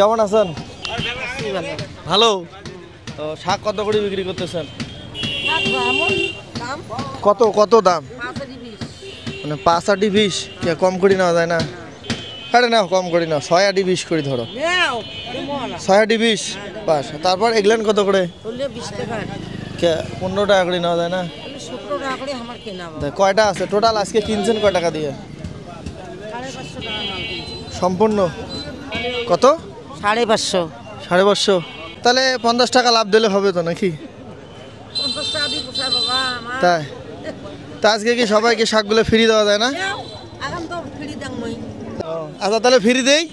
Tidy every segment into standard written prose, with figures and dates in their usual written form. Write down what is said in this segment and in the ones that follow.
কেমন আছেন? ভালো। তো শাক কত করে বিক্রি করতেছেন? কত কত দাম? মানে 5 আটি 20, কম করে নেওয়া যায় না? আরে না, কম করি না, 6 আটি 20 করে ধরো। 6 আটি 20 পাস। তারপর এগুলেন কত করে? 15 টাকা করে নেওয়া যায় না? কয়টা আছে টোটাল? আজকে কিনছেন কয় টাকা দিয়ে? সম্পূর্ণ কত? 550। 550? তাহলে 50 টাকা লাভ দিলে হবে তো নাকি? তাই? তা আজকে কি সবাইকে শাকগুলো ফ্রি দেওয়া যায় না? আচ্ছা তাহলে ফ্রি দেই,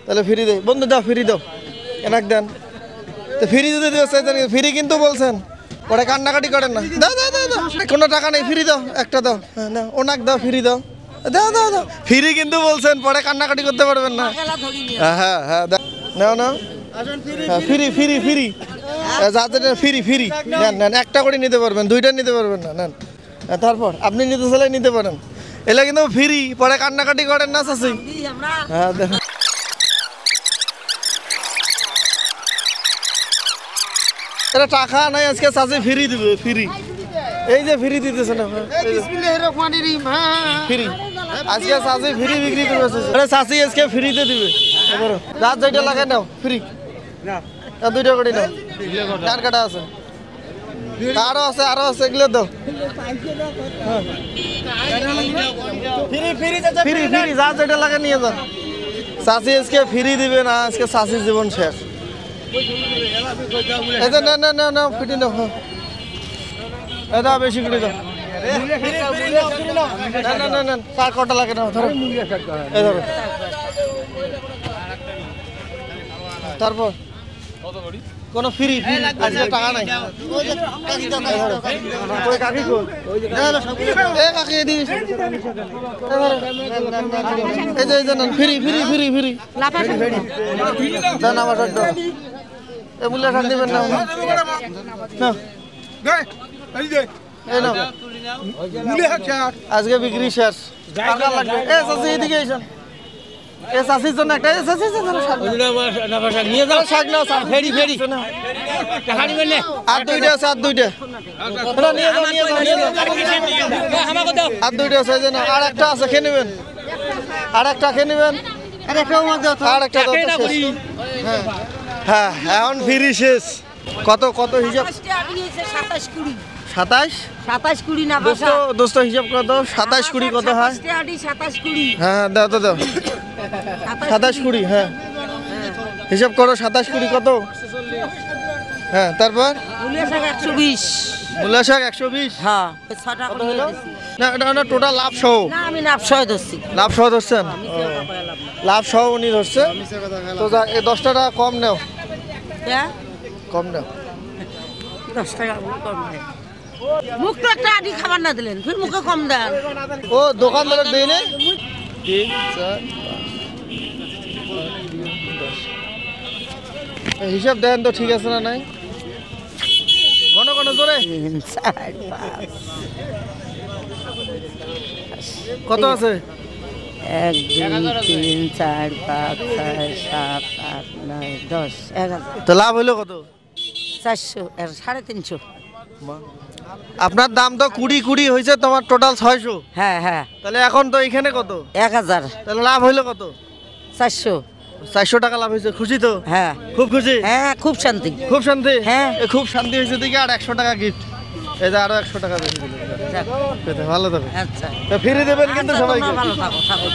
তাহলে ফ্রি দেই। বন্ধু দাও, ফ্রি দাও, এনাক দেন। তো ফ্রি দিতে দিয়েছে, ফ্রি কিন্তু বলছেন, পরে কান্নাকাটি করেন না। দাও দাও দাও দাও, কোনো টাকা নেই, ফ্রি দাও, একটা দাও। হ্যাঁ দাও, ওনাক দাও, ফ্রি দাও, দাও দাও দাও। ফ্রি কিন্তু বলছেন, পরে কান্নাকাটি করতে পারবেন না। হ্যাঁ হ্যাঁ নাও নাও, ফ্রি ফ্রি ফ্রি, যাতে ফ্রি ফ্রি নেন নেন, একটা করে নিতে পারবেন, দুইটা নিতে পারবেন না, নেন। তারপর আপনি নিতে চাইলে নিতে পারেন, এলা কিন্তু ফ্রি, পরে কান্নাকাটি করেন না চাচি। হ্যাঁ দেখেন, এটা টাকা নাই, আজকে চাচি ফ্রি দিবে, ফ্রি। এই যে ফ্রি দিতেছে না, ফ্রি আজকে চাচি ফ্রি বিক্রি করবে। আরে চাচি আজকে ফ্রিতে দিবে, রাত যেটা লাগে নাও, ফ্রি। 2টা করে নাও, চার কাটা আছে, আরো আছে, আরো আছে, এগুলো দাও। ফ্রি ফ্রি, যা যেটা লাগে নিয়ে যান। চাচি আজকে ফ্রি দিবে না, আজকে চাচির জীবন শেষ। এটা না না না না, ফিটি নাও, এটা বেশি করে দাও। না না না না, চার কটা লাগে না, ধরো এই ধরো। তারপর কোনো ফ্রি ফ্রি, আজকে টাকা নাই। ওই কাকি কই? এ কাকি দিস, এই যে নেন, ফ্রি ফ্রি ফ্রি ফ্রি। দেন আমার দাও, এ মূল্য শাক দিবেন না? না এই নাও, আজকে বিক্রি শেষ, টাকা লাগবে। এ চাচি এদিকে এসেন, এ চাচির জন্য একটা, এ চাচির জন্য শাক নিয়ে যাও, শাক নাও, ফেরি ফেরি। আর 2টা আছে, আর 2টা নিয়ে যাও, নিয়ে যাও, নিয়ে যাও। আর 2টা আছে, যে না, আর একটা আছে, খেয়ে নেবেন, আর একটা খেয়ে নেবেন, আর একটা দাও। হ্যাঁ এখন ফ্রি শেষ। কত কত হিসাব? 27 20 না দোস্ত, হিসাব কত? 27 20 কত হয়? হ্যাঁ দাও তো দাও, 27 20, হ্যাঁ হিসাব করো, 27 20 কত? হ্যাঁ তারপর মূলা শাক 120। হ্যাঁ না, এটা না টোটাল লাভ সহ? না, আমি লাভ সহ ধরছি। লাভ সহ ধরছেন? লাভ সহ উনি ধরছে। তো যা, এই 10 টাকা কম নেও, কম নেও। 10 টাকা কম নেই, মুখ তো একটা আদি খাবার না দিলেন, ফির মুখে কম দেন। ও দোকানদারের দেই না? 3 4 5 হিসাব দেন তো, ঠিক আছে না? নাই ঘন ঘন জোরে। 3 4 5 কত আছে? 1 2 3 4 5 6 7 8 9 10 11। তো লাভ হইলো কত? 400 আর 350। আপনার দাম তো 20 20 হয়েছে, তোমার টোটাল 600। হ্যাঁ হ্যাঁ, তাহলে এখন তো এখানে কত? 1000। তাহলে লাভ হইলো কত? 400। 400 টাকা লাভ হয়েছে, খুশি তো? হ্যাঁ খুব খুশি? হ্যাঁ, খুব শান্তি। খুব শান্তি? হ্যাঁ, খুব শান্তি হয়েছে দিকে। আর 100 টাকা গিফট, এই যে আরো 100 টাকা বেশি দিলেন। ভালো থাকো। আচ্ছা, ফিরে দেবেন কিন্তু সবাইকে। ভালো থাকো।